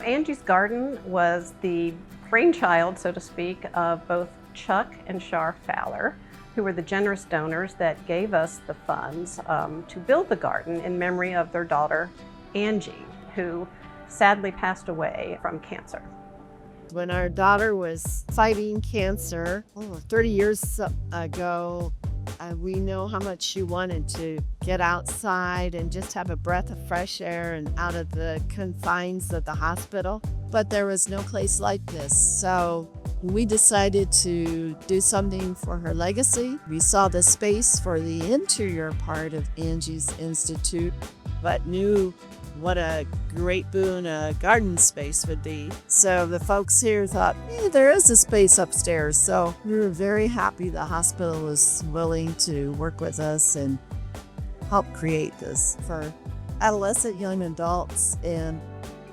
Angie's garden was the brainchild, so to speak, of both Chuck and Char Fowler, who were the generous donors that gave us the funds to build the garden in memory of their daughter, Angie, who sadly passed away from cancer. When our daughter was fighting cancer 30 years ago, we know how much she wanted to get outside and just have a breath of fresh air and out of the confines of the hospital. But there was no place like this. So we decided to do something for her legacy. We saw the space for the interior part of Angie's Institute, but knew what a great boon a garden space would be. So the folks here thought, there is a space upstairs. So we were very happy the hospital was willing to work with us and help create this for adolescent, young adults, and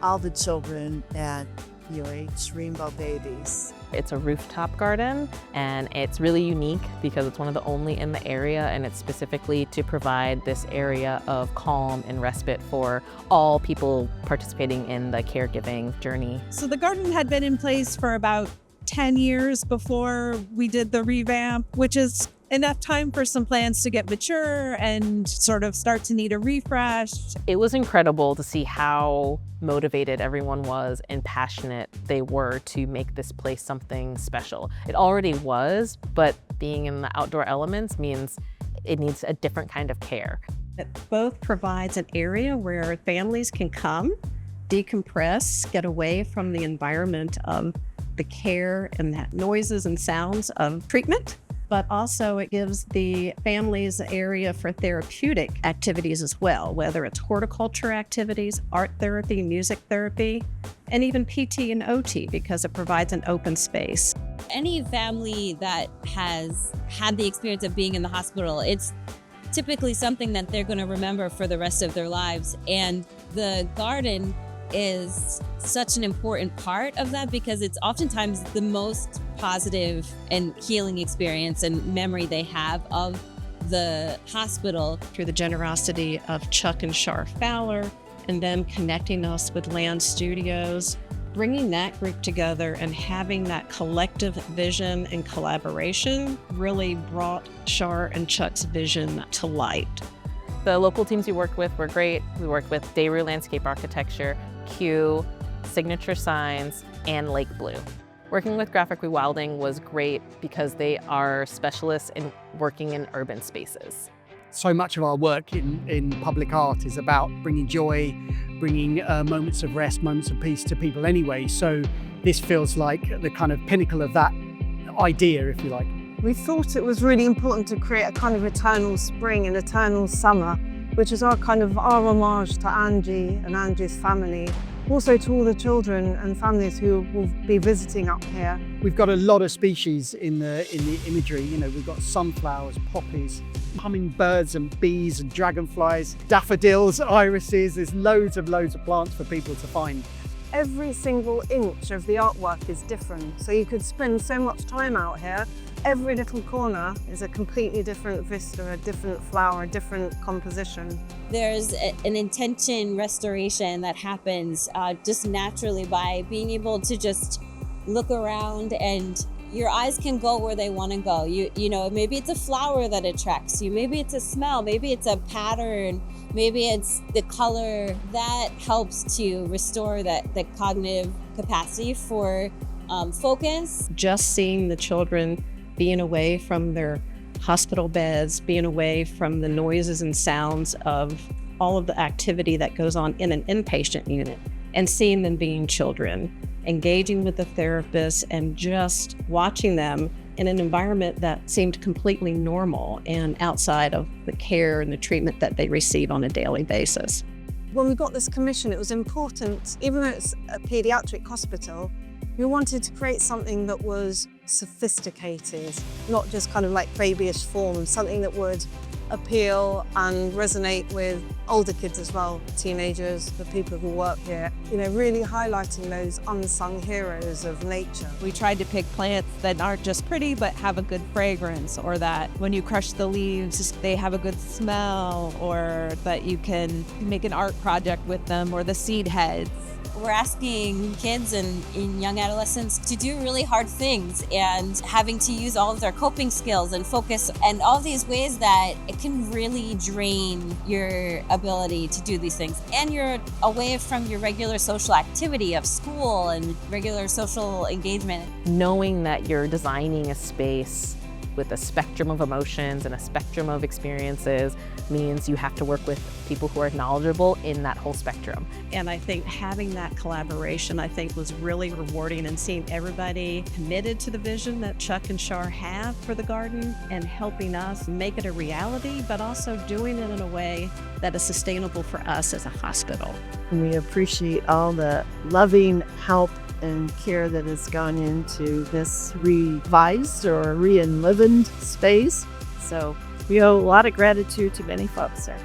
all the children at UH Rainbow Babies. It's a rooftop garden, and it's really unique because it's one of the only in the area, and it's specifically to provide this area of calm and respite for all people participating in the caregiving journey. So the garden had been in place for about 10 years before we did the revamp, which is enough time for some plants to get mature and sort of start to need a refresh. It was incredible to see how motivated everyone was and passionate they were to make this place something special. It already was, but being in the outdoor elements means it needs a different kind of care. It both provides an area where families can come, decompress, get away from the environment of the care and the noises and sounds of treatment, but also it gives the families an area for therapeutic activities as well, whether it's horticulture activities, art therapy, music therapy, and even PT and OT, because it provides an open space. Any family that has had the experience of being in the hospital, it's typically something that they're going to remember for the rest of their lives. And the garden is such an important part of that because it's oftentimes the most positive and healing experience and memory they have of the hospital. Through the generosity of Chuck and Char Fowler, and then connecting us with Land Studios, bringing that group together and having that collective vision and collaboration really brought Char and Chuck's vision to light. The local teams we worked with were great. We worked with Daru Landscape Architecture, Q, Signature Signs, and Lake Blue. Working with Graphic Rewilding was great because they are specialists in working in urban spaces. So much of our work in public art is about bringing joy, bringing moments of rest, moments of peace to people anyway. So this feels like the kind of pinnacle of that idea, if you like. We thought it was really important to create a kind of eternal spring and eternal summer, which is our homage to Angie and Angie's family. Also to all the children and families who will be visiting up here. We've got a lot of species in the imagery. You know, we've got sunflowers, poppies, hummingbirds and bees and dragonflies, daffodils, irises. There's loads of plants for people to find. Every single inch of the artwork is different, so you could spend so much time out here. Every little corner is a completely different vista, a different flower, a different composition. There's an intention restoration that happens just naturally by being able to just look around, and your eyes can go where they want to go. You know, maybe it's a flower that attracts you, maybe it's a smell, maybe it's a pattern, maybe it's the color that helps to restore that cognitive capacity for focus. Just seeing the children being away from their hospital beds, being away from the noises and sounds of all of the activity that goes on in an inpatient unit, and seeing them being children, engaging with the therapist and just watching them in an environment that seemed completely normal and outside of the care and the treatment that they receive on a daily basis. When we got this commission, it was important, even though it's a paediatric hospital, we wanted to create something that was sophisticated, not just kind of like babyish form, something that would appeal and resonate with older kids as well, teenagers, the people who work here, really highlighting those unsung heroes of nature. We tried to pick plants that aren't just pretty, but have a good fragrance, or that when you crush the leaves, they have a good smell, or that you can make an art project with them, or the seed heads. We're asking kids and young adolescents to do really hard things and having to use all of their coping skills and focus and all these ways that it can really drain your ability to do these things. And you're away from your regular social activity of school and regular social engagement. Knowing that you're designing a space with a spectrum of emotions and a spectrum of experiences means you have to work with people who are knowledgeable in that whole spectrum. And I think having that collaboration, was really rewarding, and seeing everybody committed to the vision that Chuck and Shar have for the garden and helping us make it a reality, but also doing it in a way that is sustainable for us as a hospital. And we appreciate all the loving help and care that has gone into this revised or re-enlivened space. So we owe a lot of gratitude to many folks there.